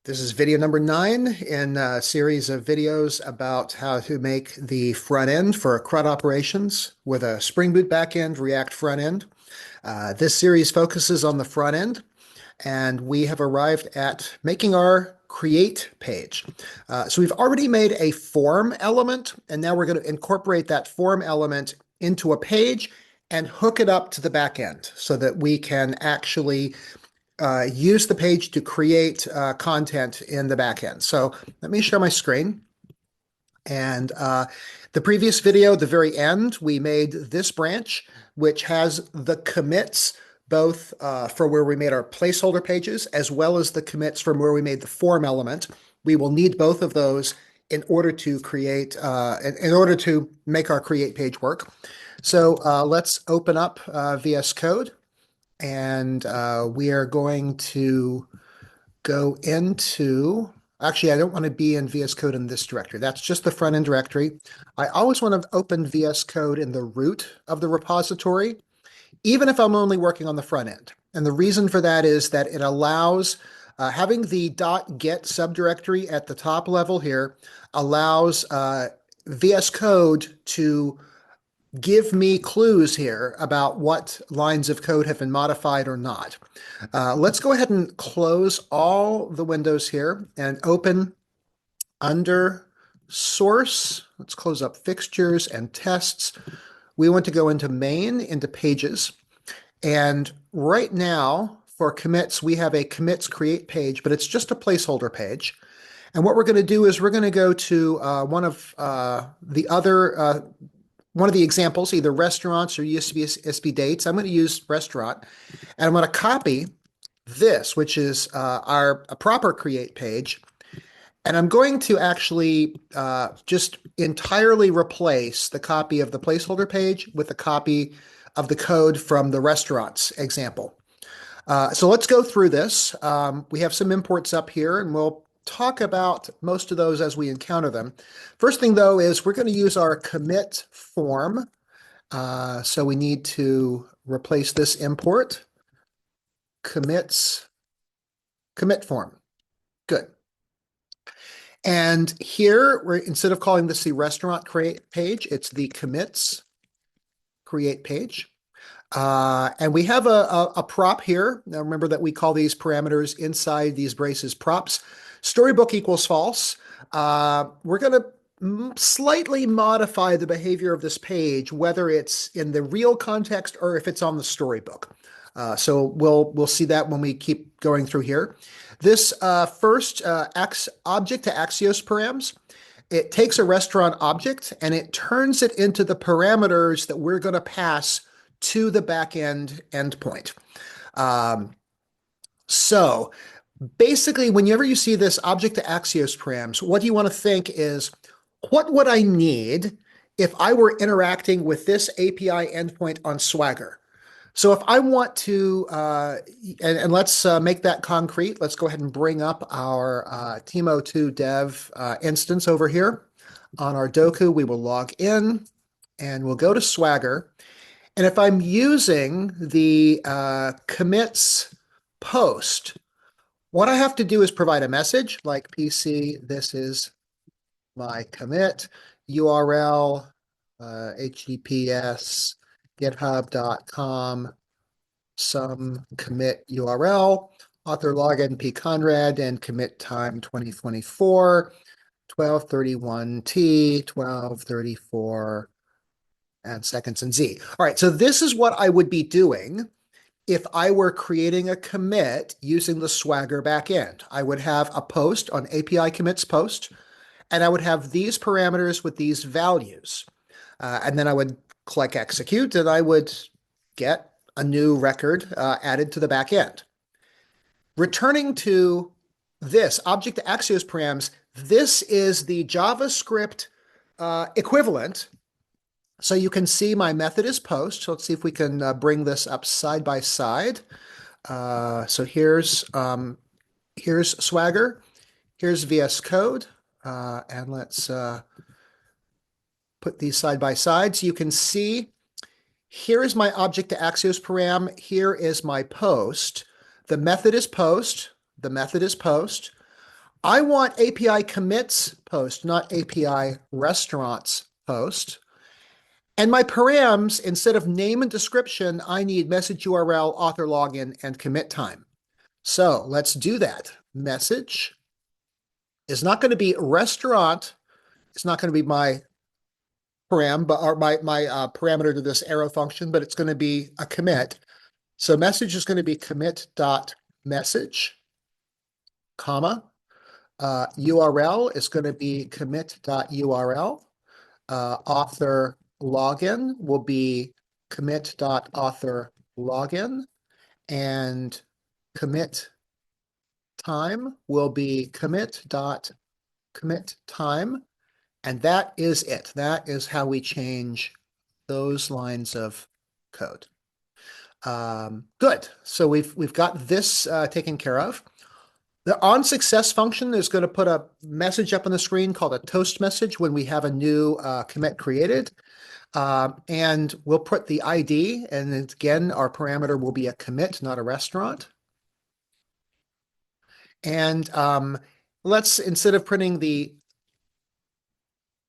This is video number 9 in a series of videos about how to make the front end for CRUD operations with a Spring Boot backend, React front end. This series focuses on the front end, and we have arrived at making our create page. So we've already made a form element, and now we're going to incorporate that form element into a page and hook it up to the backend so that we can actually use the page to create content in the backend. So let me share my screen. And the previous video, the very end, we made this branch, which has the commits both for where we made our placeholder pages, as well as the commits from where we made the form element. We will need both of those in order to create, in order to make our create page work. So let's open up VS Code. And we are going to go into, actually, I don't want to be in VS Code in this directory. That's just the front end directory. I always want to open VS Code in the root of the repository, even if I'm only working on the front end. And the reason for that is that it allows having the .get subdirectory at the top level here allows VS Code to give me clues here about what lines of code have been modified or not. Let's go ahead and close all the windows here and open under source. Let's close up fixtures and tests. We want to go into main, into pages. And right now for commits, we have a commits create page, but it's just a placeholder page. And what we're going to do is we're going to go to one of the examples, either restaurants or USB dates. I'm going to use restaurant, and I'm going to copy this, which is our proper create page, and I'm going to actually just entirely replace the copy of the placeholder page with a copy of the code from the restaurants example. So let's go through this. We have some imports up here, and we'll talk about most of those as we encounter them. First thing, though, is we're going to use our commit form. So we need to replace this import. Commit form. Good. And here, instead of calling this the restaurant create page, it's the commits create page. And we have a prop here. Now remember that we call these parameters inside these braces props. Storybook equals false. We're going to slightly modify the behavior of this page, whether it's in the real context or if it's on the storybook. So we'll see that when we keep going through here. This first object to Axios params, it takes a restaurant object and it turns it into the parameters that we're going to pass to the backend endpoint. So basically, whenever you see this object to Axios params, what you want to think is, what would I need if I were interacting with this API endpoint on Swagger? So if I want to, and let's make that concrete, let's go ahead and bring up our team02 dev instance over here. On our Doku, we will log in and we'll go to Swagger. And if I'm using the commits post, what I have to do is provide a message like PC, this is my commit, URL, HTTPS, github.com, some commit URL, author login P. Conrad, and commit time 2024, 1231T, 1234, and seconds in Z. All right, so this is what I would be doing if I were creating a commit using the Swagger backend. I would have a post on API commits post, and I would have these parameters with these values. And then I would click execute, and I would get a new record added to the backend. Returning to this object to Axios params, this is the JavaScript equivalent. So you can see my method is post. So let's see if we can bring this up side by side. So here's Swagger, here's VS Code, and let's put these side by side. So you can see here is my object to Axios param. Here is my post. The method is post. The method is post. I want API commits post, not API restaurants post. And my params, instead of name and description, I need message URL, author login, and commit time. So let's do that. Message is not going to be restaurant. It's not going to be my parameter to this arrow function, but it's going to be a commit. So message is going to be commit.message, comma. URL is going to be commit.url. Author login will be commit.author login, and commit time will be commit.commit time. And that is it. That is how we change those lines of code. Good. So we've got this taken care of. The onSuccess function is going to put a message up on the screen called a toast message when we have a new commit created. And we'll put the ID, and again, our parameter will be a commit, not a restaurant. And let's, instead of printing the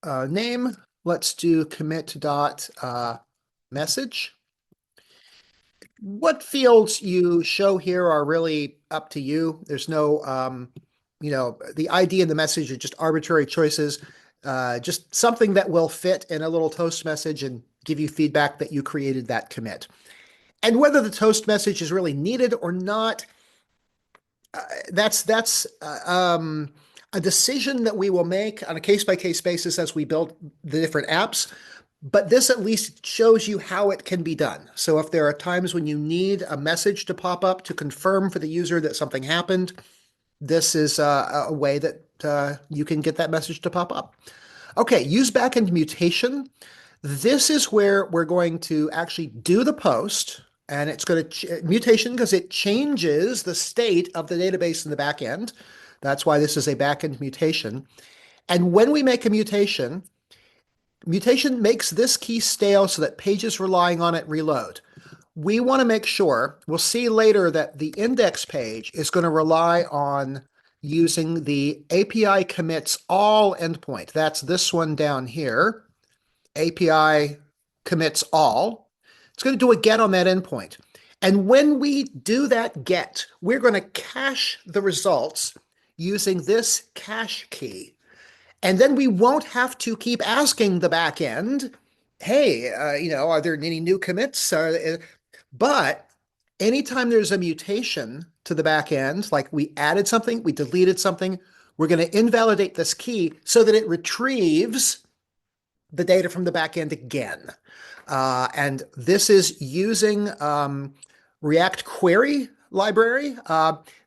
name, let's do commit.message. What fields you show here are really up to you. There's no, the ID and the message are just arbitrary choices, just something that will fit in a little toast message and give you feedback that you created that commit. And whether the toast message is really needed or not, that's a decision that we will make on a case-by-case basis as we build the different apps. But this at least shows you how it can be done. So if there are times when you need a message to pop up to confirm for the user that something happened, this is a way that you can get that message to pop up. Okay, use backend mutation. This is where we're going to actually do the post, and it's going to mutation because it changes the state of the database in the backend. That's why this is a backend mutation. And when we make a mutation makes this key stale so that pages relying on it reload. We want to make sure, we'll see later that the index page is going to rely on using the API commits all endpoint. That's this one down here. API commits all. It's going to do a get on that endpoint. And when we do that get, we're going to cache the results using this cache key. And then we won't have to keep asking the back end, hey, are there any new commits? But anytime there's a mutation to the back end, like we added something, we deleted something, we're going to invalidate this key so that it retrieves the data from the back end again. And this is using React Query library.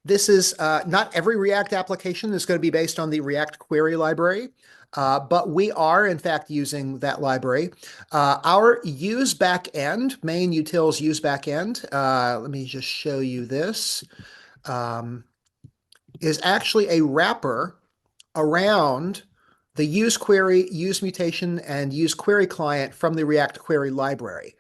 This is not every React application is going to be based on the React Query library, but we are, in fact, using that library. Our use backend, main utils use backend, let me just show you this, is actually a wrapper around the use query, use mutation, and use query client from the React Query library.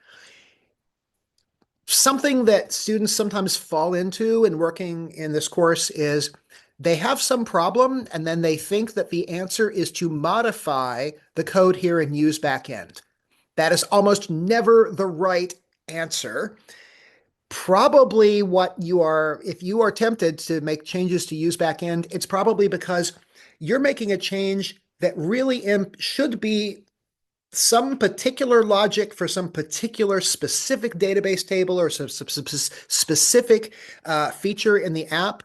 Something that students sometimes fall into in working in this course is they have some problem and then they think that the answer is to modify the code here in use backend. That is almost never the right answer. Probably what you are, if you are tempted to make changes to use backend, it's probably because you're making a change that really should be some particular logic for some particular specific database table or some specific feature in the app,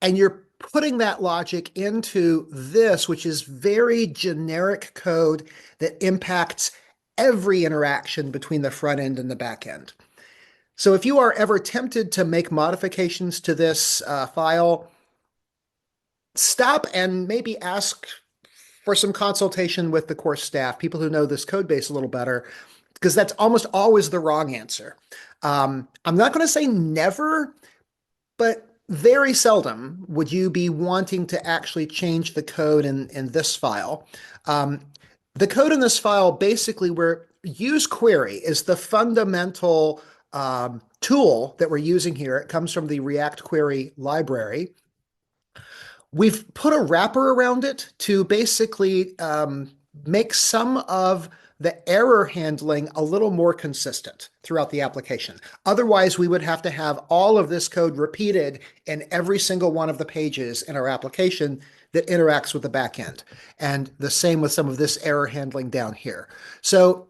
and you're putting that logic into this, which is very generic code that impacts every interaction between the front end and the back end. So if you are ever tempted to make modifications to this file, stop and maybe ask for some consultation with the course staff, people who know this code base a little better, because that's almost always the wrong answer. I'm not going to say never, but very seldom would you be wanting to actually change the code in this file. The code in this file, basically, where use query is the fundamental tool that we're using here. It comes from the React Query library. We've put a wrapper around it to basically make some of the error handling a little more consistent throughout the application. Otherwise, we would have to have all of this code repeated in every single one of the pages in our application that interacts with the backend. And the same with some of this error handling down here. So,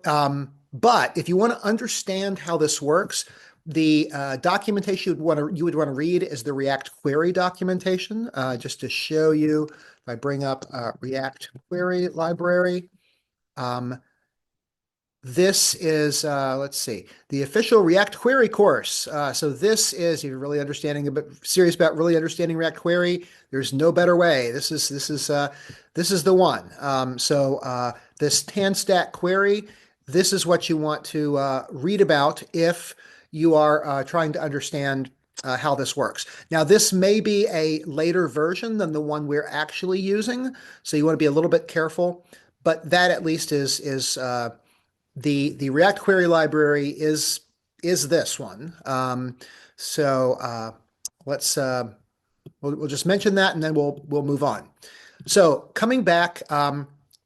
but if you want to understand how this works, the documentation you would want to read is the React query documentation. Just to show you, if I bring up React query library, um, this is, let's see, the official React Query course. So this is, if you're really serious about really understanding React Query, there's no better way. This is the one. This tan stack query, this is what you want to read about if you are trying to understand how this works. Now, this may be a later version than the one we're actually using, so you want to be a little bit careful. But that at least is the React query library is this one. Let's we'll just mention that and then we'll move on. So coming back,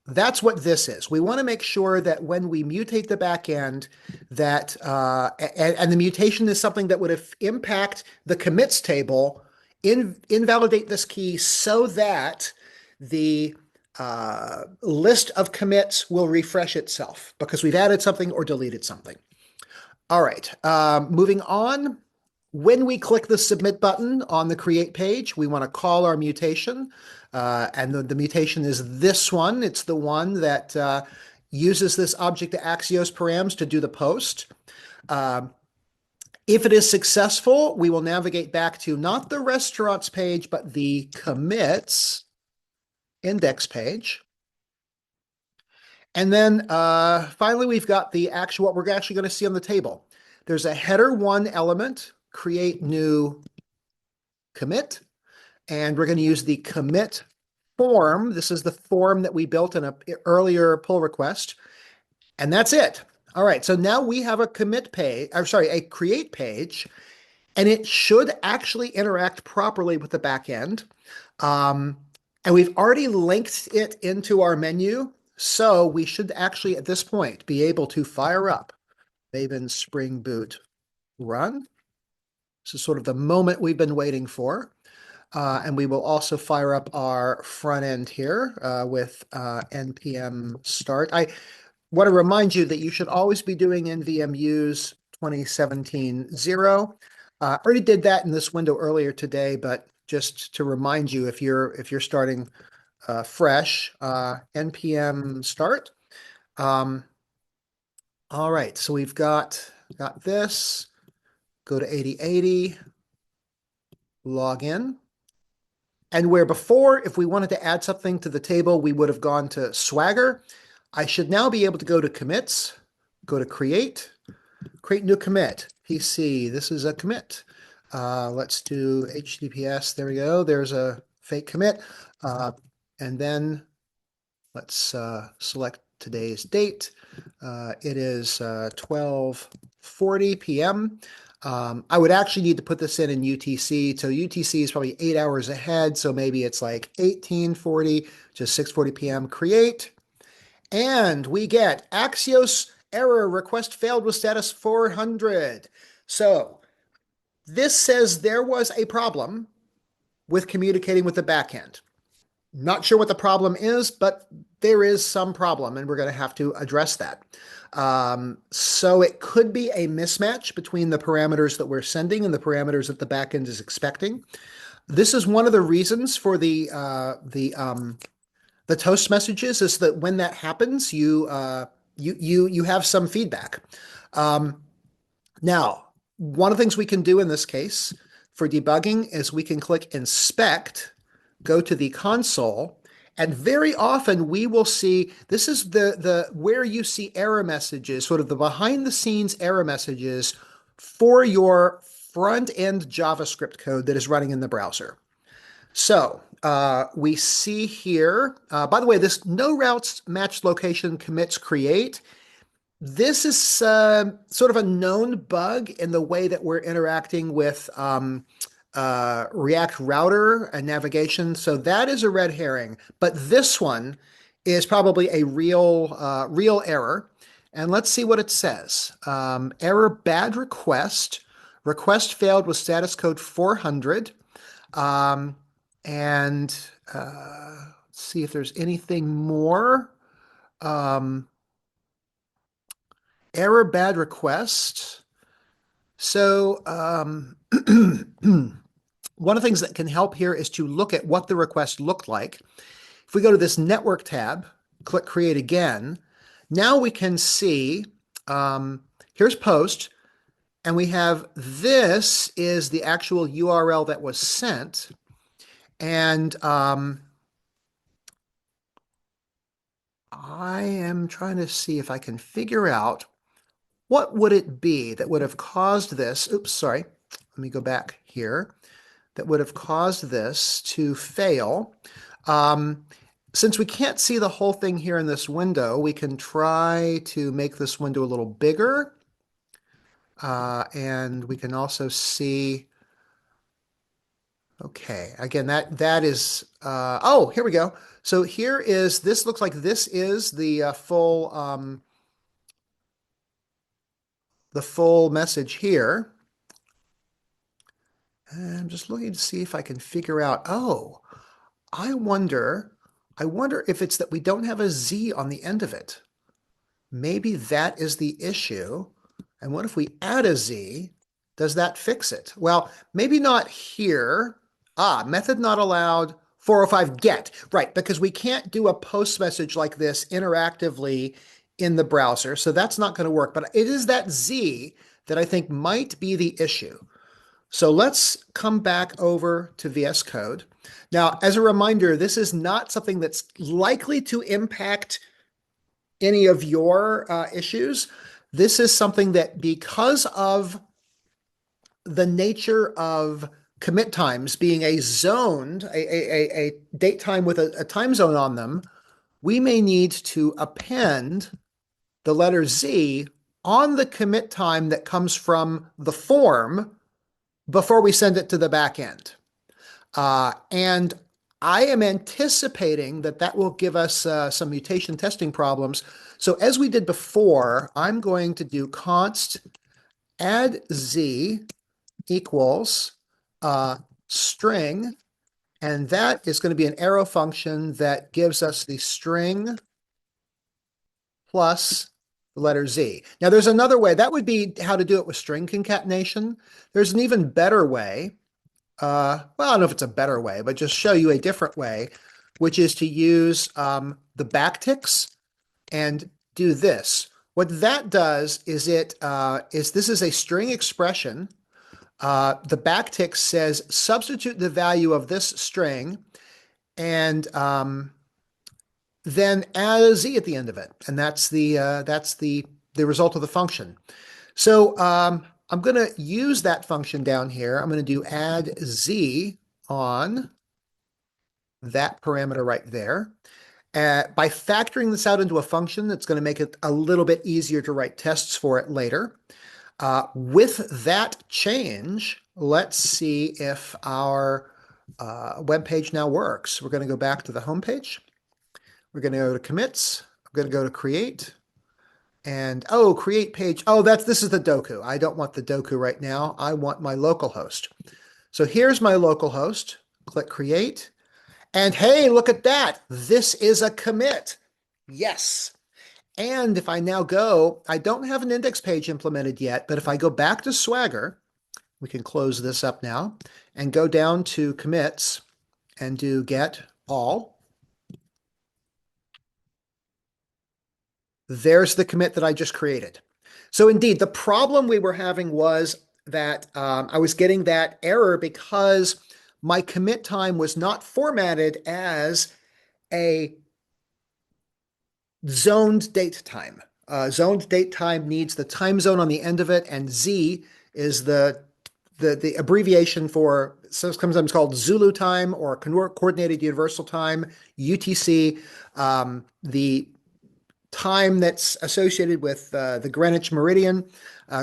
that's what this is. We want to make sure that when we mutate the backend, that and the mutation is something that would impact the commits table, invalidate this key so that the list of commits will refresh itself because we've added something or deleted something. All right, moving on. When we click the submit button on the create page, we want to call our mutation. And the mutation is this one. It's the one that uses this object to Axios params to do the post. If it is successful, we will navigate back to not the restaurants page, but the commits index page. And then finally, we've got what we're actually going to see on the table. There's a header one element, create new commit, and we're going to use the commit form. This is the form that we built in an earlier pull request, and that's it. All right, so now we have a commit page, a create page, and it should actually interact properly with the backend. And we've already linked it into our menu, so we should actually at this point be able to fire up Maven Spring Boot run. This is sort of the moment we've been waiting for. And we will also fire up our front end here with npm start. I want to remind you that you should always be doing nvm use 2017-0. Already did that in this window earlier today, but just to remind you, if you're starting fresh, npm start. All right, so we've got this. Go to 8080, log in. And where before, if we wanted to add something to the table, we would have gone to Swagger. I should now be able to go to commits, go to create new commit, PC. This is a commit. Let's do HTTPS. There we go. There's a fake commit. And then let's select today's date. It is 12:40 p.m. I would actually need to put this in UTC. So UTC is probably 8 hours ahead. So maybe it's like 1840, just 6:40 p.m. Create. And we get Axios error request failed with status 400. So this says there was a problem with communicating with the backend. Not sure what the problem is, but there is some problem and we're going to have to address that. So it could be a mismatch between the parameters that we're sending and the parameters that the backend is expecting. This is one of the reasons for the toast messages is that when that happens, you have some feedback. Now, one of the things we can do in this case for debugging is we can click inspect, go to the console, and very often we will see, this is the where you see error messages, sort of the behind the scenes error messages for your front end JavaScript code that is running in the browser. So we see here, by the way, this no routes matched location commits create. This is sort of a known bug in the way that we're interacting with React router and navigation. So that is a red herring. But this one is probably a real error. And let's see what it says. Error bad request. Request failed with status code 400. Um, and let's see if there's anything more. Um, Error bad request. So one of the things that can help here is to look at what the request looked like. If we go to this network tab, click create again, now we can see here's post, and we have this is the actual URL that was sent. And I am trying to see if I can figure out what would it be that would have caused this. Oops, sorry. Let me go back here. That would have caused this to fail. Since we can't see the whole thing here in this window, we can try to make this window a little bigger. And we can also see, okay, again, that is, oh, here we go. So here is, this looks like this is the full message here. And I'm just looking to see if I can figure out, oh, I wonder if it's that we don't have a Z on the end of it. Maybe that is the issue. And what if we add a Z? Does that fix it? Well, maybe not here. Method not allowed, 405 get. Right, because we can't do a post message like this interactively in the browser. So that's not going to work. But it is that Z that I think might be the issue. So let's come back over to VS Code. Now, as a reminder, this is not something that's likely to impact any of your issues. This is something that, because of the nature of commit times being a zoned, a date time with a time zone on them, we may need to append the letter Z on the commit time that comes from the form before we send it to the back end. And I am anticipating that that will give us some mutation testing problems. So as we did before, I'm going to do const add Z equals string, and that is going to be an arrow function that gives us the string plus the letter Z. Now there's another way. That would be how to do it with string concatenation. There's an even better way. Well, I don't know if it's a better way, but just show you a different way, which is to use the backticks and do this. What that does is this is a string expression. The backtick says substitute the value of this string and then add a Z at the end of it, and that's the result of the function. So I'm going to use that function down here. I'm going to do add Z on that parameter right there. By factoring this out into a function, it's going to make it a little bit easier to write tests for it later. With that change, let's see if our web page now works. We're going to go back to the home page. We're going to go to commits. I'm going to go to create. And create page. This is the Doku. I don't want the Doku right now. I want my local host. So here's my local host. Click create. And hey, look at that. This is a commit. Yes. And if I now go, I don't have an index page implemented yet, but if I go back to Swagger, we can close this up now and go down to commits and do get all. There's the commit that I just created. So indeed, the problem we were having was that I was getting that error because my commit time was not formatted as a zoned date time. Zoned date time needs the time zone on the end of it, and Z is the abbreviation for, sometimes called Zulu time or Coordinated Universal Time, UTC. The time that's associated with the Greenwich Meridian,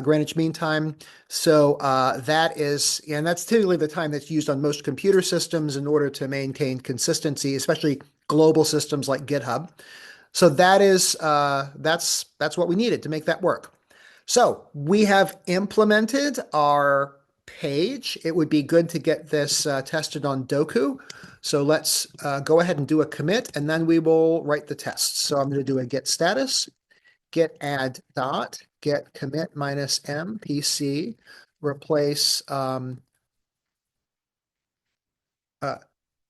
Greenwich Mean Time. So and that's typically the time that's used on most computer systems in order to maintain consistency, especially global systems like GitHub. So that's what we needed to make that work. So we have implemented our page. It would be good to get this tested on Doku. So let's go ahead and do a commit, and then we will write the tests. So I'm going to do a get status, get add dot, get commit minus m pc, replace uh,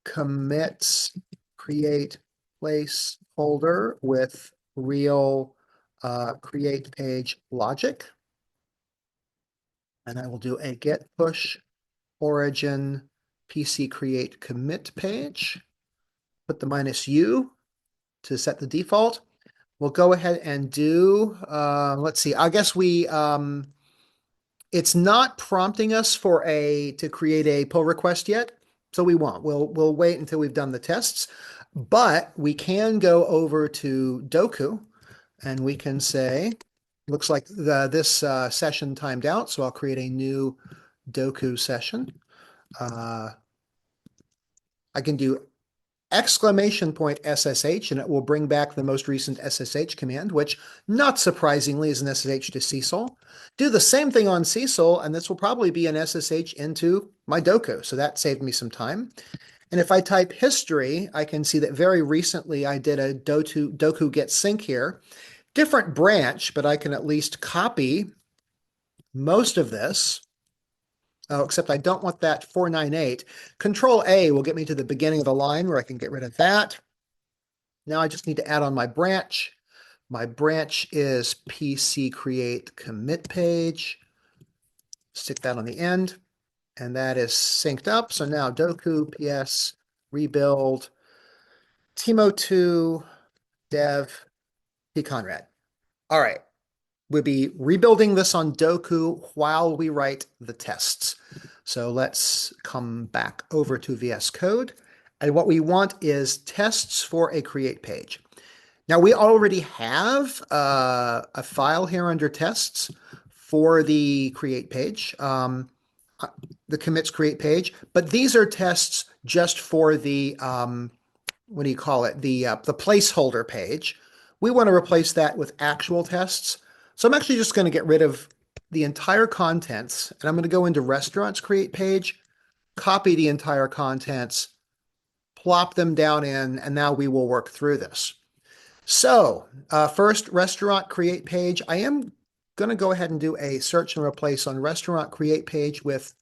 commits create placeholder with real create page logic. And I will do a get push origin PC create commit page. Put the -u to set the default. We'll go ahead and do, let's see, I guess it's not prompting us to create a pull request yet, so we won't. We'll wait until we've done the tests, but we can go over to Doku and we can say, looks like this session timed out, so I'll create a new Doku session. I can do !SSH, and it will bring back the most recent SSH command, which, not surprisingly, is an SSH to Cecil. Do the same thing on Cecil, and this will probably be an SSH into my Doku, so that saved me some time. And if I type history, I can see that very recently I did a Doku get sync here. Different branch, but I can at least copy most of this. Oh, except I don't want that 498. Control A will get me to the beginning of the line where I can get rid of that. Now I just need to add on my branch. My branch is PC create commit page. Stick that on the end. And that is synced up. So now Doku PS rebuild team02 dev pconrad. All right. We'll be rebuilding this on Doku while we write the tests. So let's come back over to VS Code. And what we want is tests for a create page. Now we already have a file here under tests for the create page, the commits create page, but these are tests just for the, what do you call it? The placeholder page. We want to replace that with actual tests. So I'm actually just going to get rid of the entire contents, and I'm going to go into restaurants create page, copy the entire contents, plop them down in, and now we will work through this. So first, restaurant create page. I am going to go ahead and do a search and replace on restaurant create page with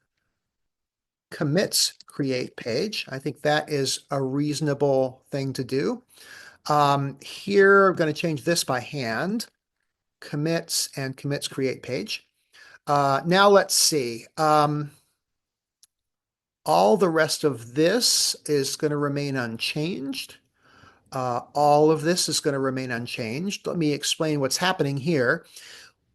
commits create page. I think that is a reasonable thing to do. Here, I'm going to change this by hand. Commits and commits create page. Now let's see. All the rest of this is going to remain unchanged. All of this is going to remain unchanged. Let me explain what's happening here.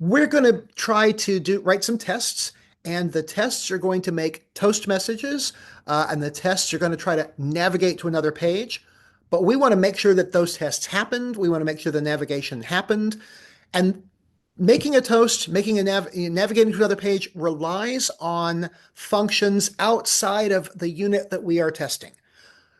We're going to try to write some tests, and the tests are going to make toast messages, and the tests are going to try to navigate to another page. But we want to make sure that those tests happened. We want to make sure the navigation happened. And making a toast, navigating to another page relies on functions outside of the unit that we are testing.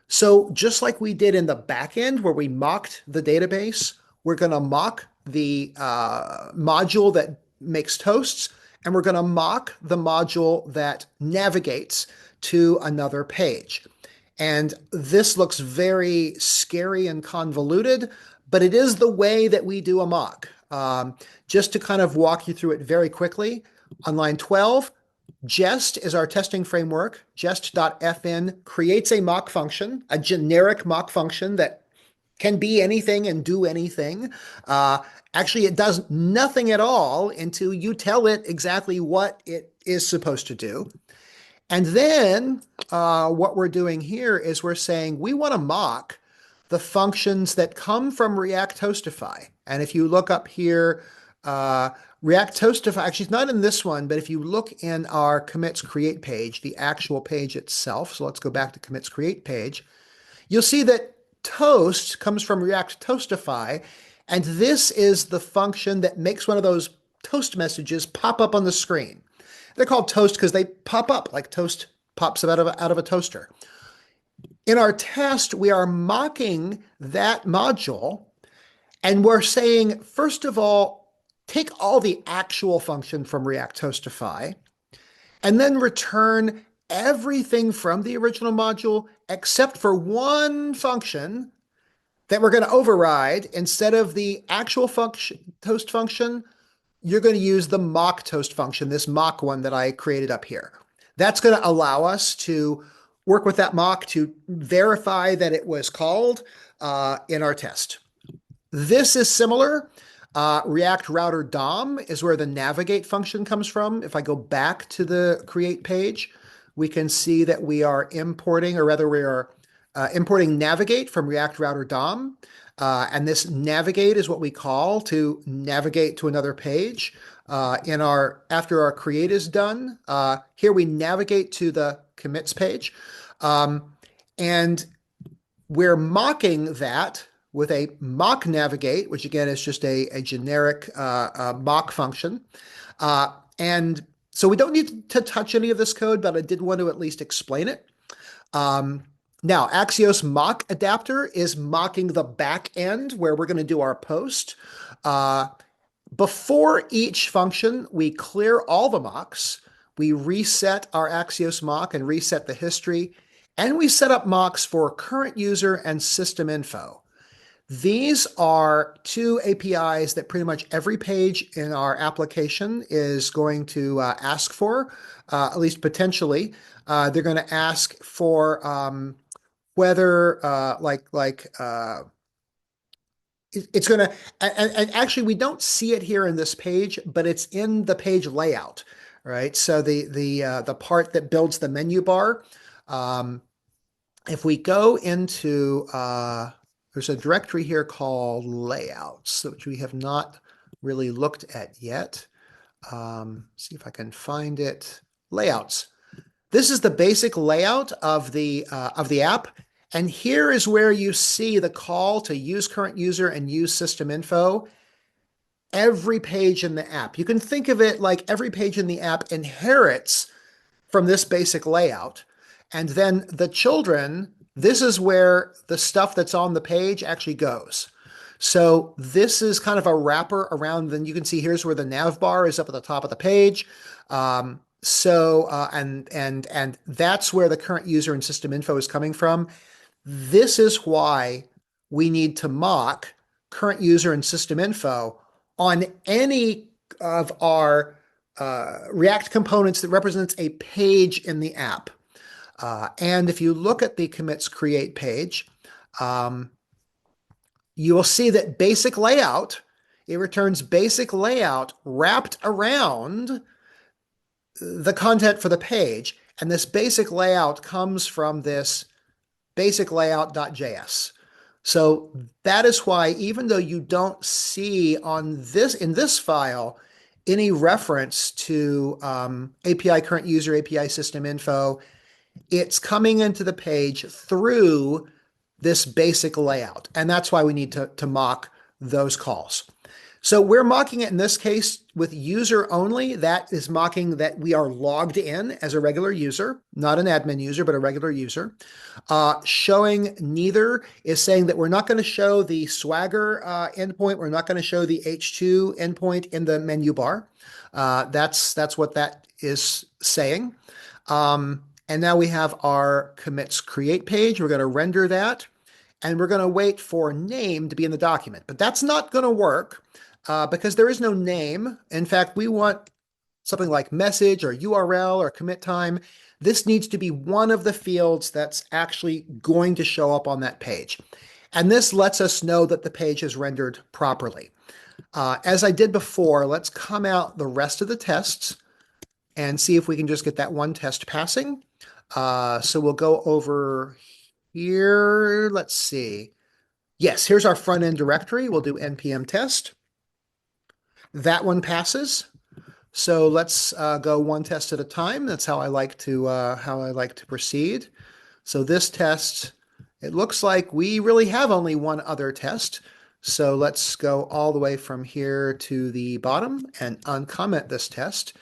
So just like we did in the backend where we mocked the database, we're going to mock the module that makes toasts, and we're going to mock the module that navigates to another page. And this looks very scary and convoluted, but it is the way that we do a mock. Just to kind of walk you through it very quickly, on line 12, Jest is our testing framework. Jest.fn creates a mock function, a generic mock function that can be anything and do anything. Actually, it does nothing at all until you tell it exactly what it is supposed to do. And then what we're doing here is we're saying we want to mock the functions that come from React Toastify. And if you look up here, React Toastify, actually it's not in this one, but if you look in our commits create page, the actual page itself, so let's go back to commits create page, you'll see that toast comes from React Toastify, And this is the function that makes one of those toast messages pop up on the screen. They're called toast because they pop up like toast pops out of a toaster. In our test, we are mocking that module and we're saying, first of all, take all the actual function from React Toastify and then return everything from the original module except for one function that we're going to override. Instead of the actual function, toast function, you're going to use the mock toast function, this mock one that I created up here. That's going to allow us to work with that mock to verify that it was called in our test. This is similar. React Router DOM is where the navigate function comes from. If I go back to the create page, we can see that we are importing, or rather we are importing navigate from React Router DOM. And this navigate is what we call to navigate to another page. After our create is done, here we navigate to the commits page. And we're mocking that with a mock navigate, which again is just a generic mock function. And so we don't need to touch any of this code, but I did want to at least explain it. Now, Axios mock adapter is mocking the back end where we're going to do our post. Before each function, we clear all the mocks. We reset our Axios mock and reset the history. And we set up mocks for current user and system info. These are two APIs that pretty much every page in our application is going to ask for, at least potentially. They're going to ask for whether it's going to, and actually we don't see it here in this page, but it's in the page layout, right? So the part that builds the menu bar. If we go into, there's a directory here called layouts, which we have not really looked at yet. See if I can find it. Layouts. This is the basic layout of the app. And here is where you see the call to use current user and use system info. Every page in the app. You can think of it like every page in the app inherits from this basic layout. And then the children, this is where the stuff that's on the page actually goes. So this is kind of a wrapper around, then you can see here's where the nav bar is up at the top of the page. And that's where the current user and system info is coming from. This is why we need to mock current user and system info on any of our React components that represents a page in the app. And if you look at the commits create page, you will see that basic layout, it returns basic layout wrapped around the content for the page. And this basic layout comes from this basic layout.js. So that is why, even though you don't see in this file any reference to API current user, API system info, it's coming into the page through this basic layout. And that's why we need to mock those calls. So we're mocking it in this case with user only. That is mocking that we are logged in as a regular user, not an admin user, but a regular user. Showing neither is saying that we're not going to show the Swagger endpoint. We're not going to show the H2 endpoint in the menu bar. That's what that is saying. And now we have our commits create page. We're going to render that. And we're going to wait for name to be in the document. But that's not going to work because there is no name. In fact, we want something like message or URL or commit time. This needs to be one of the fields that's actually going to show up on that page. And this lets us know that the page is rendered properly. As I did before, let's come out the rest of the tests and see if we can just get that one test passing. So we'll go over here. Let's see. Yes, here's our front end directory. We'll do npm test. That one passes. So let's go one test at a time. That's how I like to proceed. So this test, it looks like we really have only one other test. So let's go all the way from here to the bottom and uncomment this test.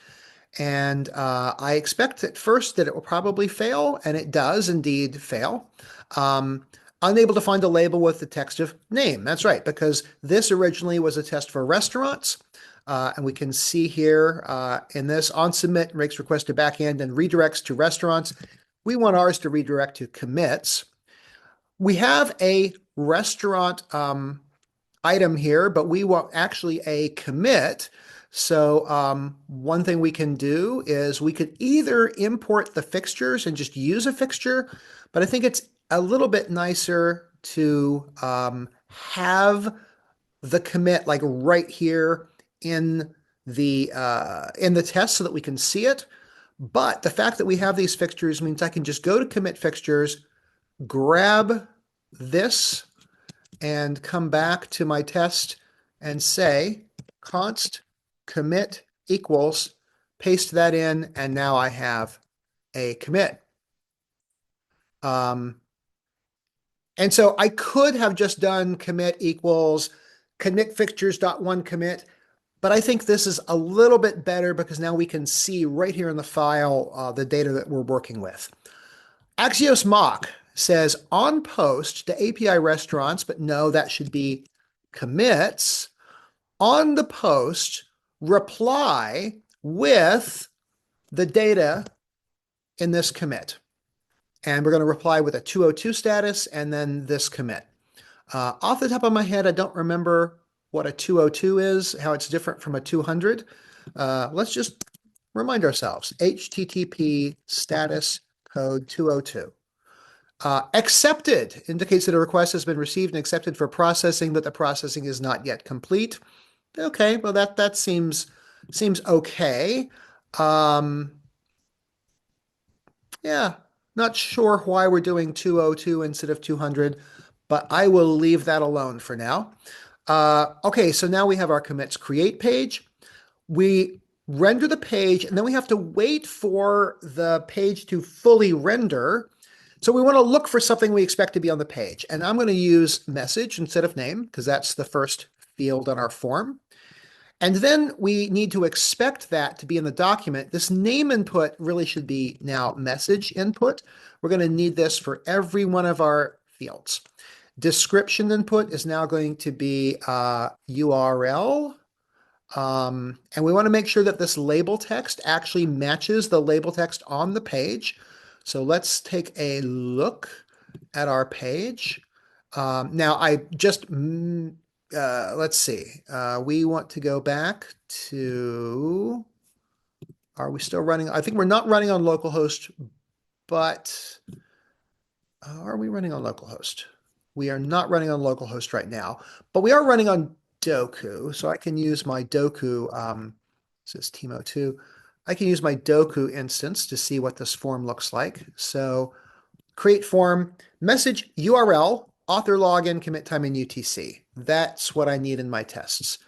And I expect at first that it will probably fail, and it does indeed fail. Um, Unable to find a label with the text of name. That's right, because this originally was a test for restaurants. And we can see here in this on submit makes request to backend and redirects to restaurants. We want ours to redirect to commits. We have a restaurant item here, but we want actually a commit. So one thing we can do is we could either import the fixtures and just use a fixture, but I think it's a little bit nicer to have the commit like right here in the test so that we can see it. But the fact that we have these fixtures means I can just go to commit fixtures, grab this and come back to my test and say const commit equals, paste that in, and now I have a commit. And so I could have just done commit equals commit fixtures dot one commit, but I think this is a little bit better because now we can see right here in the file the data that we're working with. Axios mock says on post to API restaurants, but no, that should be commits. On the post, reply with the data in this commit. And we're going to reply with a 202 status and then this commit. Off the top of my head, I don't remember what a 202 is, how it's different from a 200. Let's just remind ourselves, HTTP status code 202. Accepted indicates that a request has been received and accepted for processing, but the processing is not yet complete. Okay, well that seems okay. Yeah, not sure why we're doing 202 instead of 200, but I will leave that alone for now. Okay, so now we have our commits create page. We render the page, and then we have to wait for the page to fully render. So we want to look for something we expect to be on the page. And I'm going to use message instead of name because that's the first field on our form. And then we need to expect that to be in the document. This name input really should be now message input. We're going to need this for every one of our fields. Description input is now going to be URL. And we want to make sure that this label text actually matches the label text on the page. So let's take a look at our page. Now I just let's see. We want to go back to, are we still running? I think we're not running on localhost, but are we running on localhost? We are not running on localhost right now, but we are running on Doku. So I can use my Doku, this is team02. I can use my Doku instance to see what this form looks like. So create form, message URL, author login, commit time, and UTC. That's what I need in my tests.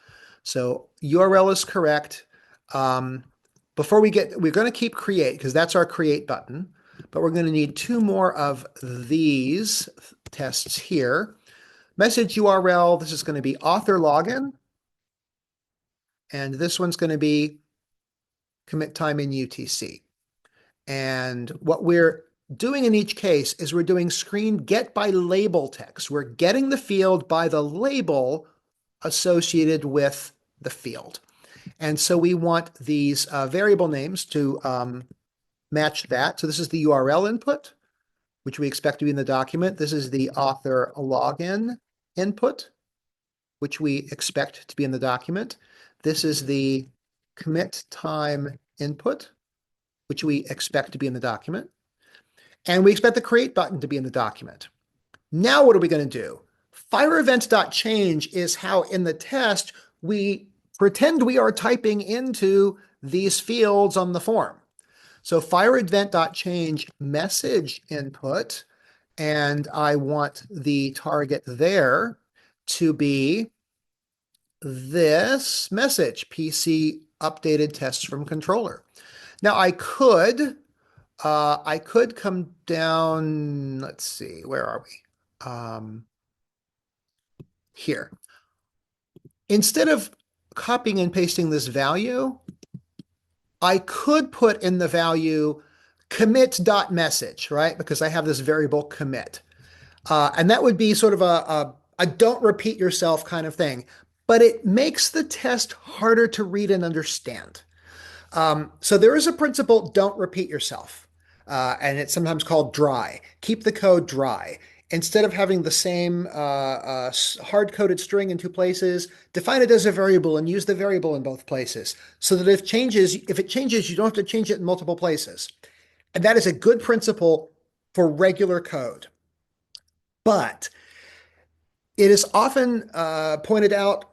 So URL is correct. Before we get, we're going to keep create because that's our create button, but we're going to need two more of these tests here. Message URL, this is going to be author login. And this one's going to be commit time in UTC. And what we're doing in each case is we're doing screen get by label text. We're getting the field by the label associated with the field. And so we want these variable names to match that. So this is the URL input, which we expect to be in the document. This is the author login input, which we expect to be in the document. This is the commit time input, which we expect to be in the document. And we expect the create button to be in the document. Now what are we going to do? Fire event.change is how in the test we pretend we are typing into these fields on the form. So fire event.change message input, and I want the target there to be this message, PC updated tests from controller. Now I could come down, let's see, where are we? Here. Instead of copying and pasting this value, I could put in the value commit.message, right? Because I have this variable commit. And that would be sort of a don't repeat yourself kind of thing. But it makes the test harder to read and understand. So there is a principle, don't repeat yourself. And it's sometimes called dry. Keep the code dry. Instead of having the same hard-coded string in two places, define it as a variable and use the variable in both places so that if it changes, you don't have to change it in multiple places. And that is a good principle for regular code. But it is often pointed out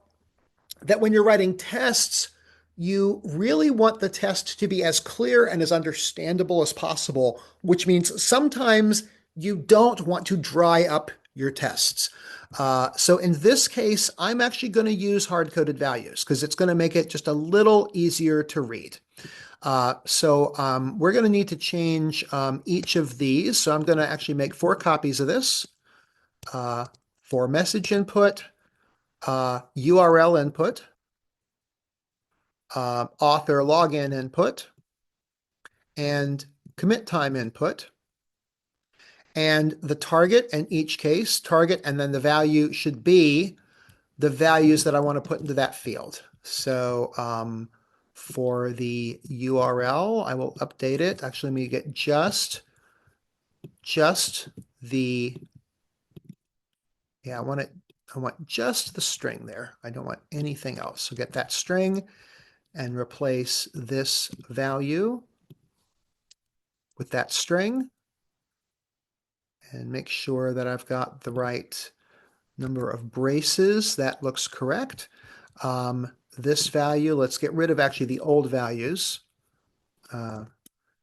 that when you're writing tests, you really want the test to be as clear and as understandable as possible, which means sometimes you don't want to dry up your tests. So in this case, I'm actually going to use hard-coded values because it's going to make it just a little easier to read. So we're going to need to change each of these. So I'm going to actually make 4 copies of this. For message input, URL input, author login input, and commit time input. And the target in each case, target, and then the value should be the values that I want to put into that field. So for the URL, I will update it. Actually, let me get just the, yeah, I want just the string there. I don't want anything else. So get that string and replace this value with that string and make sure that I've got the right number of braces. That looks correct. This value, let's get rid of actually the old values.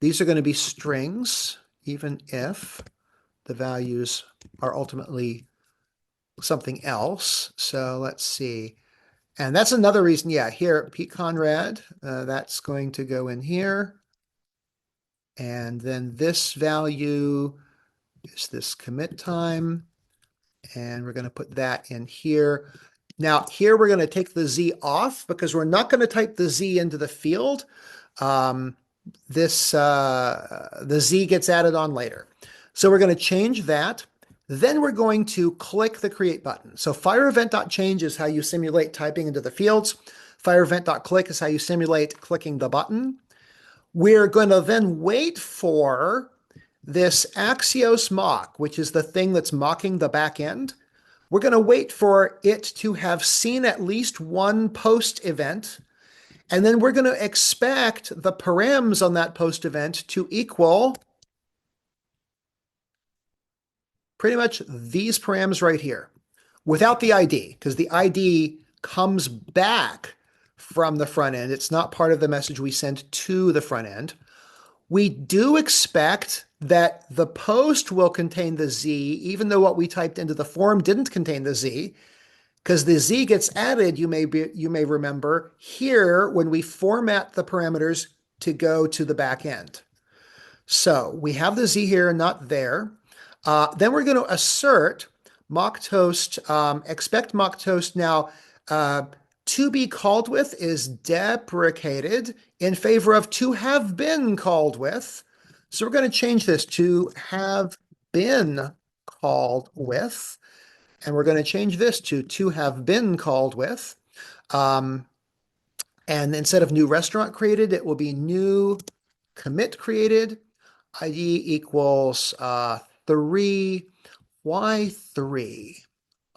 These are going to be strings, even if the values are ultimately something else. So let's see. And that's another reason, yeah, here, Pete Conrad, that's going to go in here. And then this value is this commit time. And we're going to put that in here. Now, here we're going to take the Z off because we're not going to type the Z into the field. The Z gets added on later. So we're going to change that. Then we're going to click the create button. So fireEvent.change is how you simulate typing into the fields. FireEvent.click is how you simulate clicking the button. We're going to then wait for this Axios mock, which is the thing that's mocking the back end. We're going to wait for it to have seen at least one post event. And then we're going to expect the params on that post event to equal pretty much these params right here without the ID, because the ID comes back from the front end. It's not part of the message we send to the front end. We do expect that the post will contain the Z, even though what we typed into the form didn't contain the Z, because the Z gets added, you may remember, here when we format the parameters to go to the back end. So we have the Z here, not there. Then we're going to assert mock toast, expect mock toast now. To be called with is deprecated in favor of to have been called with. So we're going to change this to have been called with. And we're going to change this to have been called with. And instead of new restaurant created, it will be new commit created. ID equals 3. Why 3?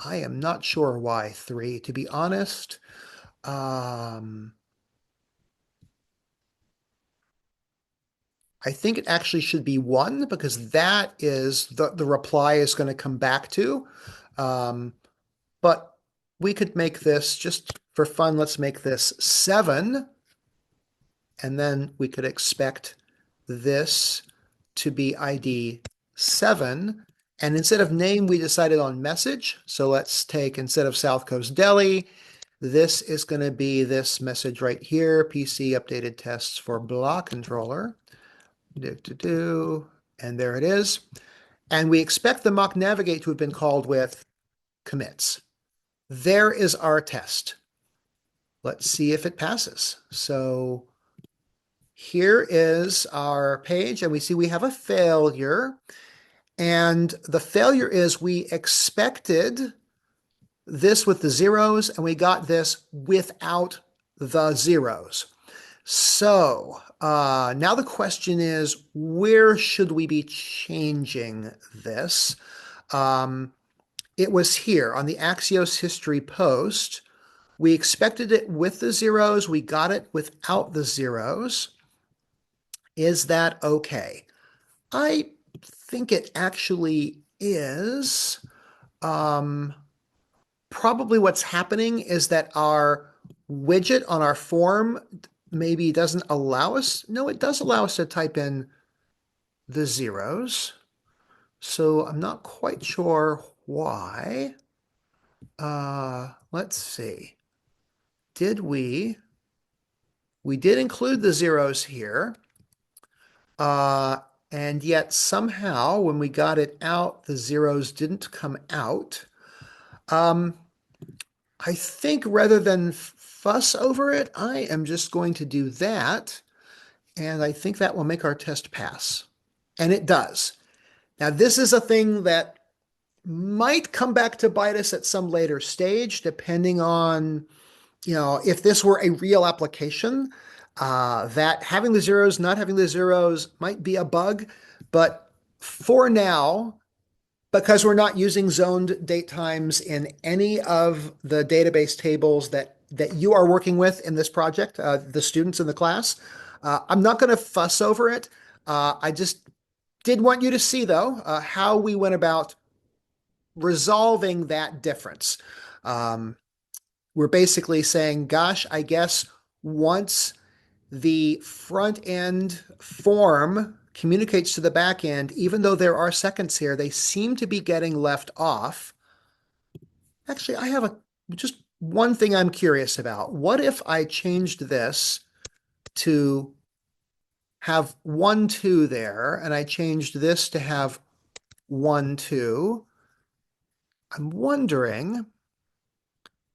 I am not sure why 3, to be honest. I think it actually should be 1 because that is the reply is going to come back to. But we could make this just for fun. Let's make this 7. And then we could expect this to be ID 7. And instead of name, we decided on message. So let's take, instead of South Coast Deli, this is going to be this message right here, PC updated tests for block controller. And there it is. And we expect the mock navigate to have been called with commits. There is our test. Let's see if it passes. So here is our page, and we see we have a failure. And the failure is we expected this with the zeros, and we got this without the zeros. So now the question is, where should we be changing this? Um, it was here on the Axios history post. We expected it with the zeros. We got it without the zeros. Is that okay? I think it actually is. Um, Probably what's happening is that our widget on our form maybe doesn't allow us. No, it does allow us to type in the zeros. So I'm not quite sure why. Let's see. Did we did include the zeros here. Uh, and yet somehow when we got it out, the zeros didn't come out. Um, I think rather than fuss over it, I am just going to do that. And I think that will make our test pass. And it does. Now, this is a thing that might come back to bite us at some later stage, depending on, if this were a real application, that having the zeros, not having the zeros might be a bug. But for now, because we're not using zoned date times in any of the database tables that you are working with in this project, the students in the class, I'm not going to fuss over it. I just did want you to see, though, how we went about resolving that difference. Um, we're basically saying, gosh, I guess once the front end form communicates to the back end, even though there are seconds here, they seem to be getting left off. Actually, I have just one thing I'm curious about. What if I changed this to have 1, 2 there, and I changed this to have 1, 2? I'm wondering,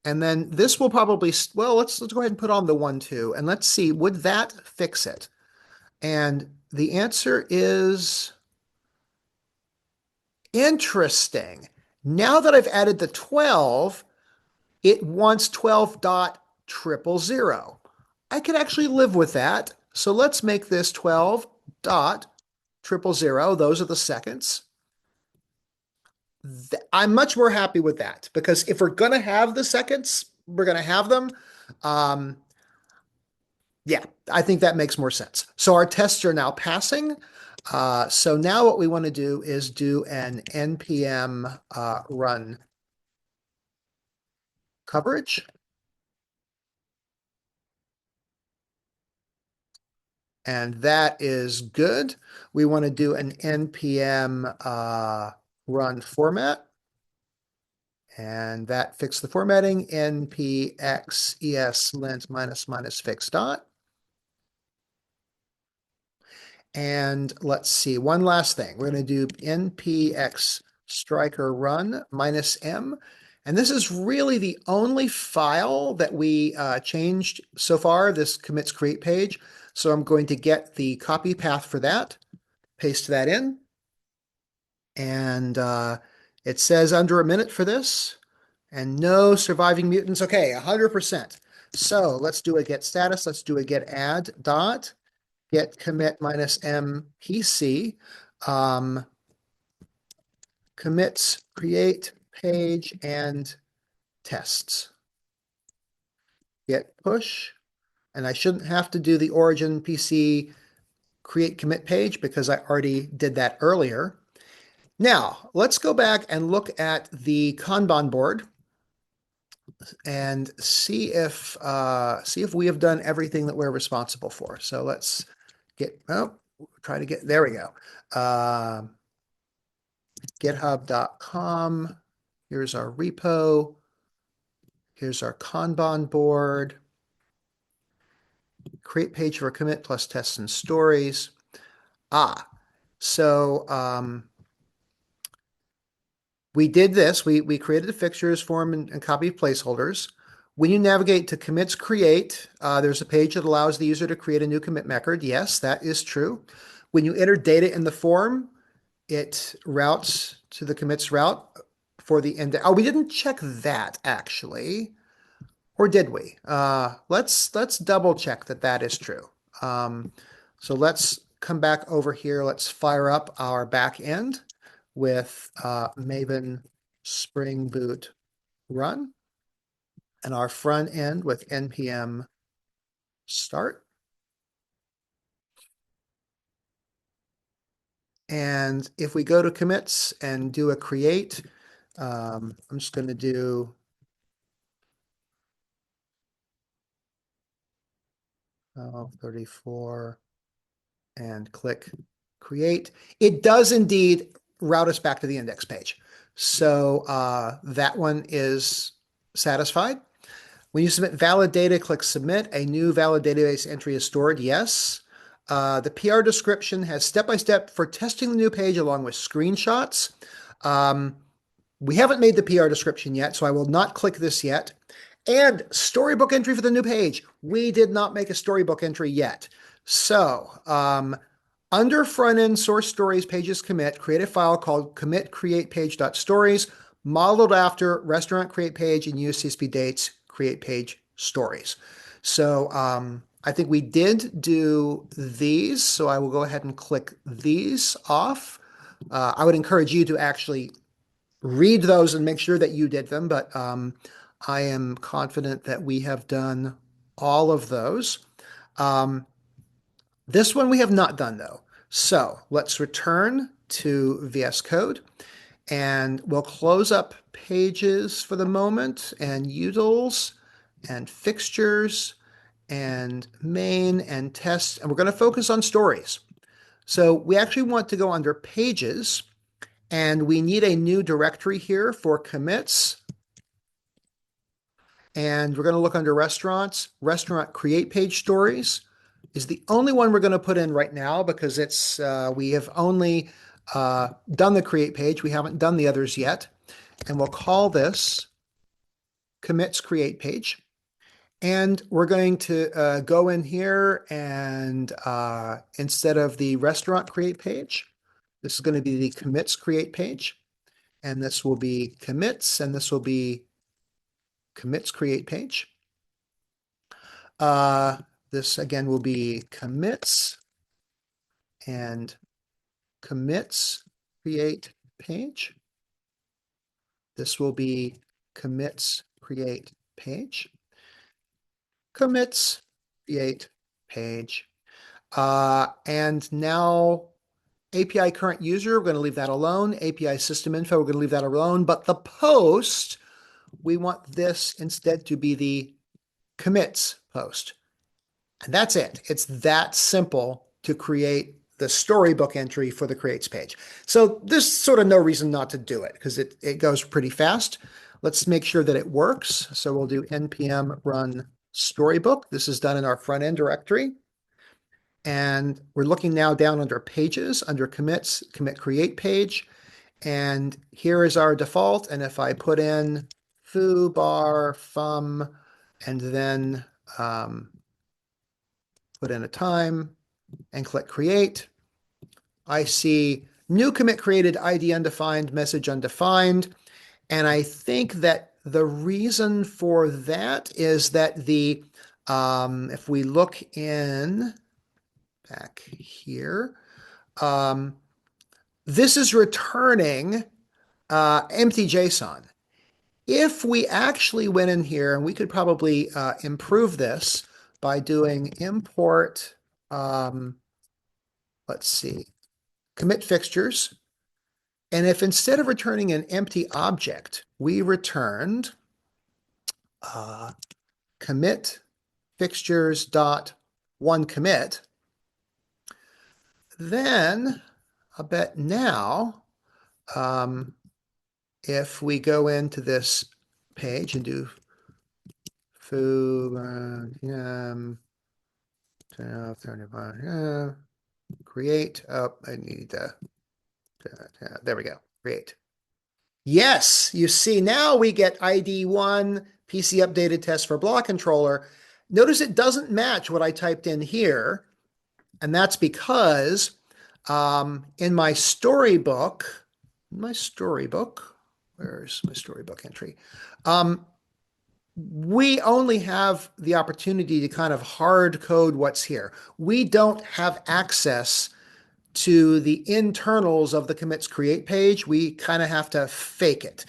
and then this will probably, well, let's go ahead and put on the 1, 2, and let's see, would that fix it? And the answer is interesting. Now that I've added the 12, it wants 12 dot triple zero. I can actually live with that. So let's make this 12 dot triple zero. Those are the seconds. I'm much more happy with that because if we're going to have the seconds, we're going to have them. Um, yeah, I think that makes more sense. So our tests are now passing. So now what we want to do is do an npm run coverage. And that is good. We want to do an npm run format. And that fixed the formatting, npx ESLint minus minus fix dot. And let's see, one last thing. We're going to do npx striker run minus m. And this is really the only file that we changed so far, this commits create page. So I'm going to get the copy path for that, paste that in. And it says under a minute for this. And no surviving mutants. Okay, 100%. So let's do a get status. Let's do a get add dot get commit minus mpc. Commits create page and tests. Get push. And I shouldn't have to do the origin PC create commit page because I already did that earlier. Now, let's go back and look at the Kanban board and see if we have done everything that we're responsible for. So let's try to get, there we go. GitHub.com. Here's our repo. Here's our Kanban board. Create page for commit plus tests and stories. So we did this. We created the fixtures, form, and copy placeholders. When you navigate to commits create, there's a page that allows the user to create a new commit record. Yes, that is true. When you enter data in the form, it routes to the commits route for the index. Oh, we didn't check that actually, or did we? Let's double check that that is true. So let's come back over here. Let's fire up our back end with Maven Spring Boot run and our front end with npm start. And if we go to commits and do a create, I'm just going to do oh, 34 and click create. It does indeed route us back to the index page. So that one is satisfied. When you submit valid data, click submit. A new valid database entry is stored. Yes. The PR description has step-by-step for testing the new page along with screenshots. We haven't made the PR description yet, so I will not click this yet. And storybook entry for the new page. We did not make a storybook entry yet. So under front-end source stories pages commit, create a file called commit create page.stories, modeled after restaurant create page and use CSV dates create page stories. So I think we did do these, so I will go ahead and click these off. I would encourage you to actually read those and make sure that you did them, but I am confident that we have done all of those. This one we have not done though. So let's return to VS Code and we'll close up pages for the moment and utils and fixtures and main and test, and we're going to focus on stories. So we actually want to go under pages and we need a new directory here for commits. And we're going to look under restaurants. Restaurant create page stories is the only one we're going to put in right now because it's we have only done the create page. We haven't done the others yet. And we'll call this commits create page. And we're going to go in here and instead of the restaurant create page, this is going to be the commits create page. And this will be commits, and this will be commits create page. This again will be commits and commits create page. This will be commits create page. Commits create page. And now API current user, we're going to leave that alone. API system info, we're going to leave that alone. But the post, we want this instead to be the commits post. And that's it. It's that simple to create the storybook entry for the creates page. So there's sort of no reason not to do it because it goes pretty fast. Let's make sure that it works. So we'll do npm run storybook. This is done in our front end directory. And we're looking now down under pages, under commits, commit create page. And here is our default. And if I put in foo bar fum and then put in a time and click create, I see new commit created, ID undefined, message undefined. And I think that the reason for that is that the, if we look in back here, this is returning empty JSON. If we actually went in here, and we could probably improve this by doing import, let's see, commit fixtures. And if instead of returning an empty object, we returned commit fixtures dot one commit, then I bet now, if we go into this page and do foo, 35, create, oh, I need to, there we go, create. Yes, you see now we get ID 1, PC updated test for block controller. Notice it doesn't match what I typed in here. And that's because in my storybook, where's my storybook entry? We only have the opportunity to kind of hard code what's here. We don't have access to the internals of the commits create page. We kind of have to fake it.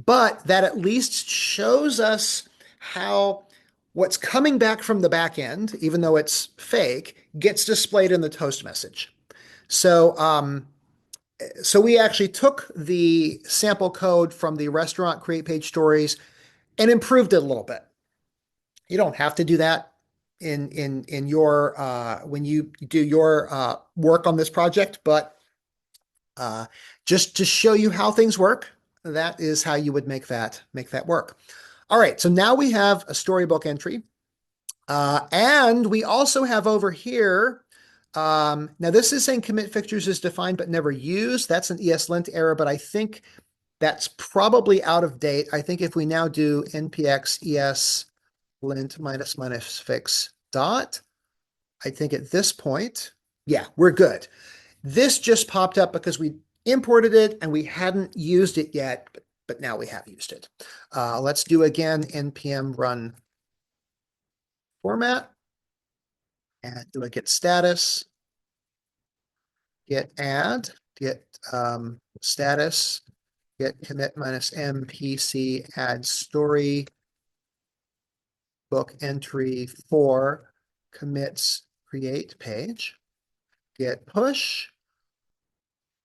But that at least shows us how what's coming back from the back end, even though it's fake, gets displayed in the toast message. So, so we actually took the sample code from the restaurant create page stories and improved it a little bit. You don't have to do that in your when you do your work on this project, but just to show you how things work, that is how you would make that work. All right, so now we have a storybook entry, and we also have over here. Now this is saying commit fixtures is defined but never used. That's an ESLint error, but I think that's probably out of date. I think if we now do npx ESLint minus minus fix dot, I think at this point, yeah, we're good. This just popped up because we imported it and we hadn't used it yet, but now we have used it. Let's do again npm run format and do a get status, get add, get status, get commit minus mpc add story book entry for commits create page, get push.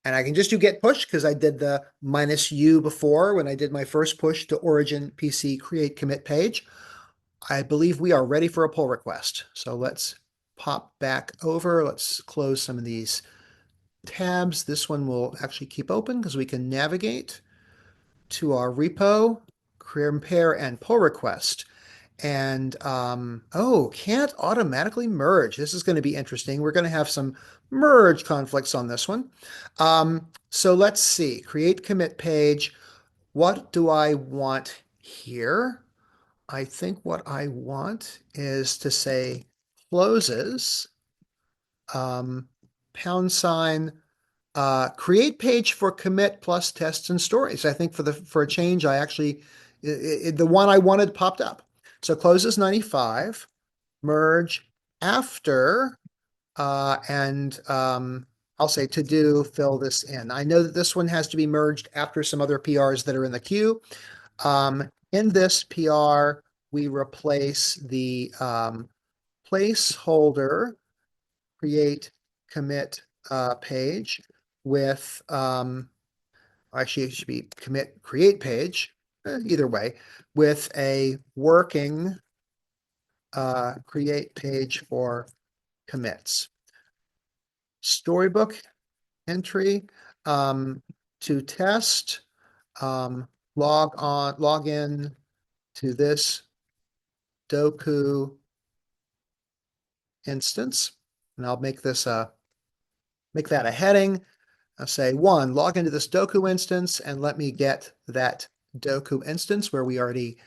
And I can just do get push because I did the -u before when I did my first push to origin PC create commit page. I believe we are ready for a pull request. So let's pop back over. Let's close some of these tabs. This one will actually keep open because we can navigate to our repo, compare and pull request. And oh, can't automatically merge. This is going to be interesting. We're going to have some merge conflicts on this one. So let's see, create commit page. What do I want here? I think what I want is to say closes, # create page for commit plus tests and stories. I think for a change, I actually, the one I wanted popped up. So closes 95, merge after, and I'll say to do, fill this in. I know that this one has to be merged after some other PRs that are in the queue. In this PR, we replace the placeholder create commit page with, actually it should be commit create page, either way, with a working create page for commits. Storybook entry to test, log in to this Doku instance, and I'll make this make that a heading. I'll say log into this Doku instance and let me get that Doku instance where we already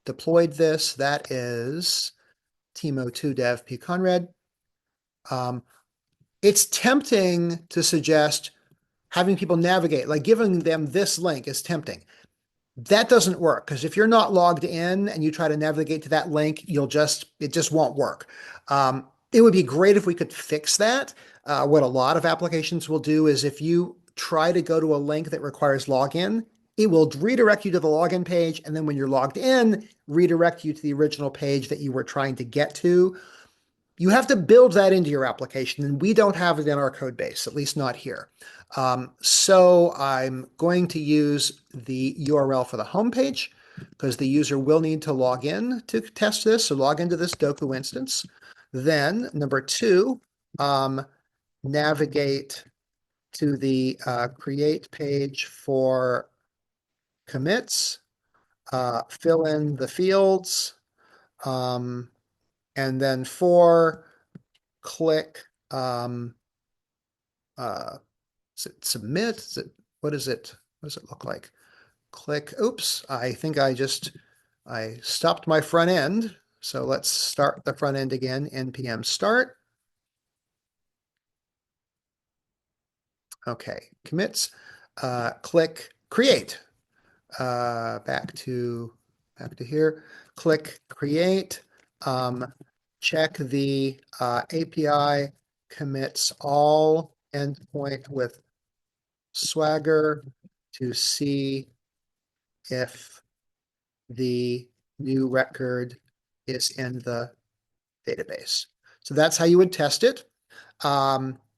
deployed this. That is team02 dev p Conrad. It's tempting to suggest having people navigate, like giving them this link is tempting. That doesn't work because if you're not logged in and you try to navigate to that link, it just won't work. It would be great if we could fix that. What a lot of applications will do is if you try to go to a link that requires login, it will redirect you to the login page. And then when you're logged in, redirect you to the original page that you were trying to get to. You have to build that into your application, and we don't have it in our code base, at least not here. So I'm going to use the URL for the home page because the user will need to log in to test this. So log into this Doku instance. Then number 2, navigate to the create page for commits, fill in the fields, and then 4, click is it submit? What does it look like? click, oops, I think I stopped my front end. So let's start the front end again, npm start. Okay, commits, click create. Back to here, click create, check the API commits all endpoint with Swagger to see if the new record is in the database. So that's how you would test it.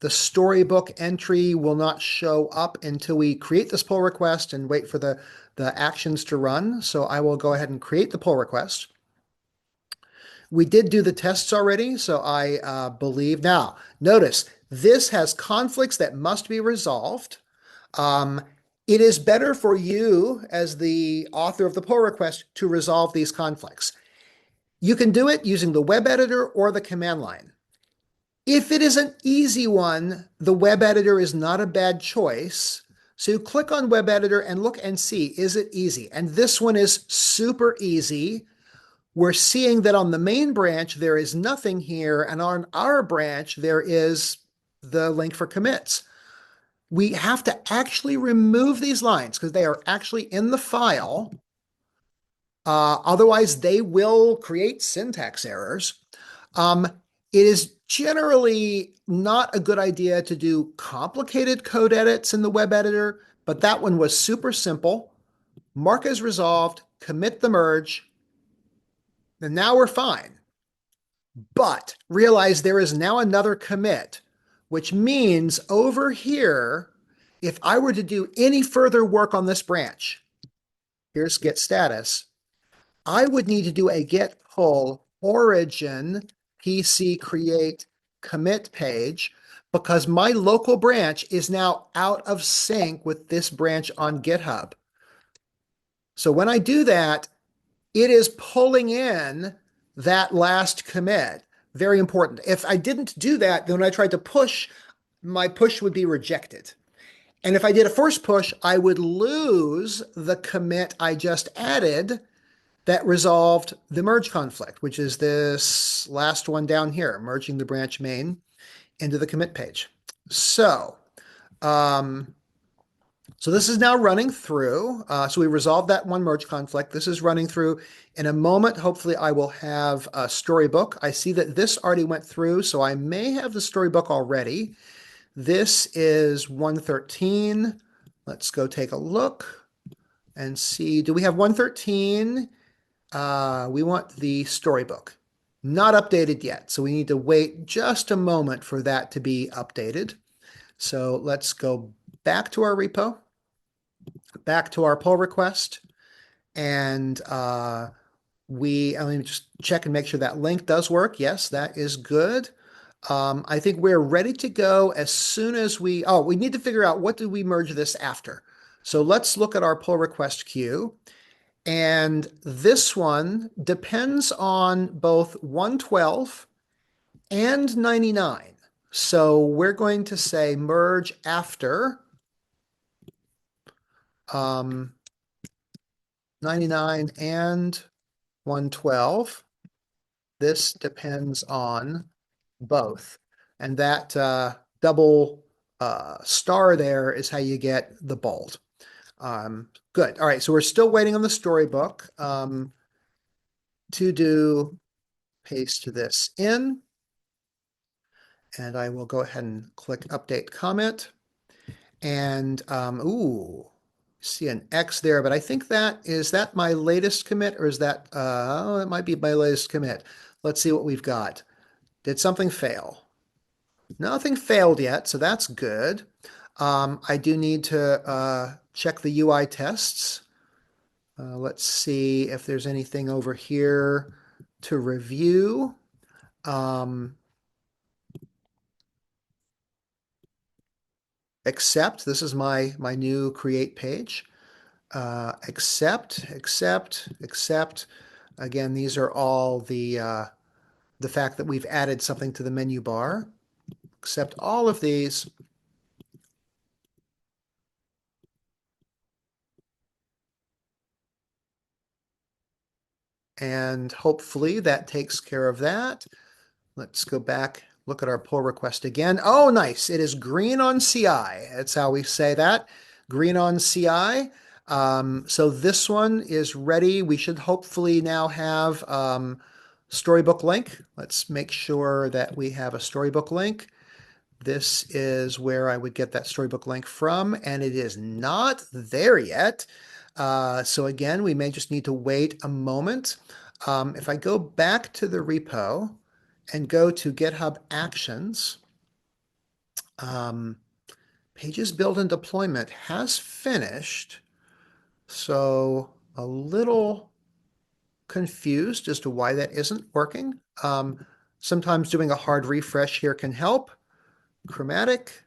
The storybook entry will not show up until we create this pull request and wait for the actions to run. So I will go ahead and create the pull request. We did do the tests already, so I believe. Now, notice this has conflicts that must be resolved. Um, it is better for you as the author of the pull request to resolve these conflicts. You can do it using the web editor or the command line. If it is an easy one, the web editor is not a bad choice. So you click on web editor and look and see, is it easy? And this one is super easy. We're seeing that on the main branch, there is nothing here. And on our branch, there is the link for commits. We have to actually remove these lines because they are actually in the file. Otherwise, they will create syntax errors. It is generally not a good idea to do complicated code edits in the web editor, but that one was super simple. Mark as resolved, commit the merge, and now we're fine. But realize there is now another commit, which means over here, if I were to do any further work on this branch, here's get status, I would need to do a get pull origin PC create commit page because my local branch is now out of sync with this branch on GitHub. So when I do that, it is pulling in that last commit. Very important. If I didn't do that, then when I tried to push, my push would be rejected. And if I did a force push, I would lose the commit I just added that resolved the merge conflict, which is this last one down here, merging the branch main into the commit page. So, so this is now running through. So we resolved that one merge conflict. This is running through. In a moment, hopefully I will have a storybook. I see that this already went through, so I may have the storybook already. This is 113. Let's go take a look and see. Do we have 113? We want the storybook. Not updated yet, so we need to wait just a moment for that to be updated. So let's go back to our repo, back to our pull request, and let me just check and make sure that link does work. Yes, that is good. I think we're ready to go as soon as we need to figure out what do we merge this after. So let's look at our pull request queue. And this one depends on both 112 and 99. So we're going to say merge after 99 and 112. This depends on both. And that double star there is how you get the bold. Good. All right. So we're still waiting on the storybook. To do, paste this in. And I will go ahead and click update comment. And see an X there, but I think is that my latest commit or is that, it might be my latest commit. Let's see what we've got. Did something fail? Nothing failed yet, so that's good. I do need to check the UI tests. Let's see if there's anything over here to review. Accept, this is my new create page. Accept. Again, these are all the fact that we've added something to the menu bar. Accept all of these. And hopefully that takes care of that. Let's go back, look at our pull request again. Oh, nice. It is green on CI. That's how we say that. Green on CI. So this one is ready. We should hopefully now have storybook link. Let's make sure that we have a storybook link. This is where I would get that storybook link from, and it is not there yet. So again, we may just need to wait a moment. If I go back to the repo and go to GitHub Actions, Pages Build and Deployment has finished. So a little confused as to why that isn't working. Sometimes doing a hard refresh here can help. Chromatic.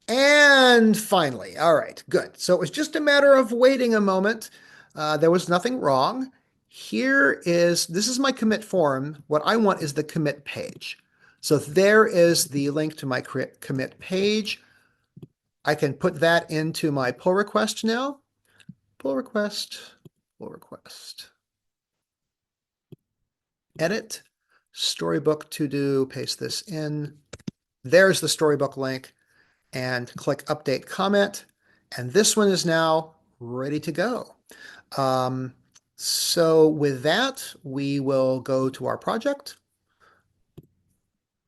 And finally, all right, good. So it was just a matter of waiting a moment. There was nothing wrong. This is my commit form. What I want is the commit page. So there is the link to my commit page. I can put that into my pull request now. Pull request, pull request. Edit, storybook to do, paste this in. There's the storybook link. And click update comment. And this one is now ready to go. So with that, we will go to our project.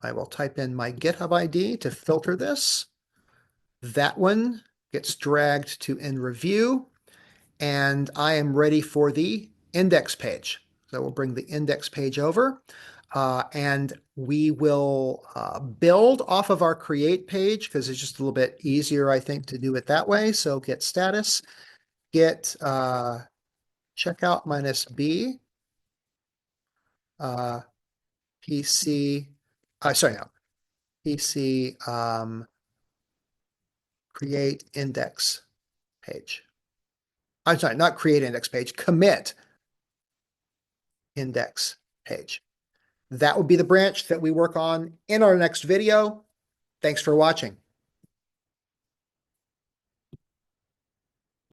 I will type in my GitHub ID to filter this. That one gets dragged to in review, and I am ready for the index page. So we'll bring the index page over. And we will build off of our create page because it's just a little bit easier, I think, to do it that way. So git status, git checkout minus B, PC, sorry, no, PC create index page. I'm sorry, not create index page, commit index page. That will be the branch that we work on in our next video. Thanks for watching.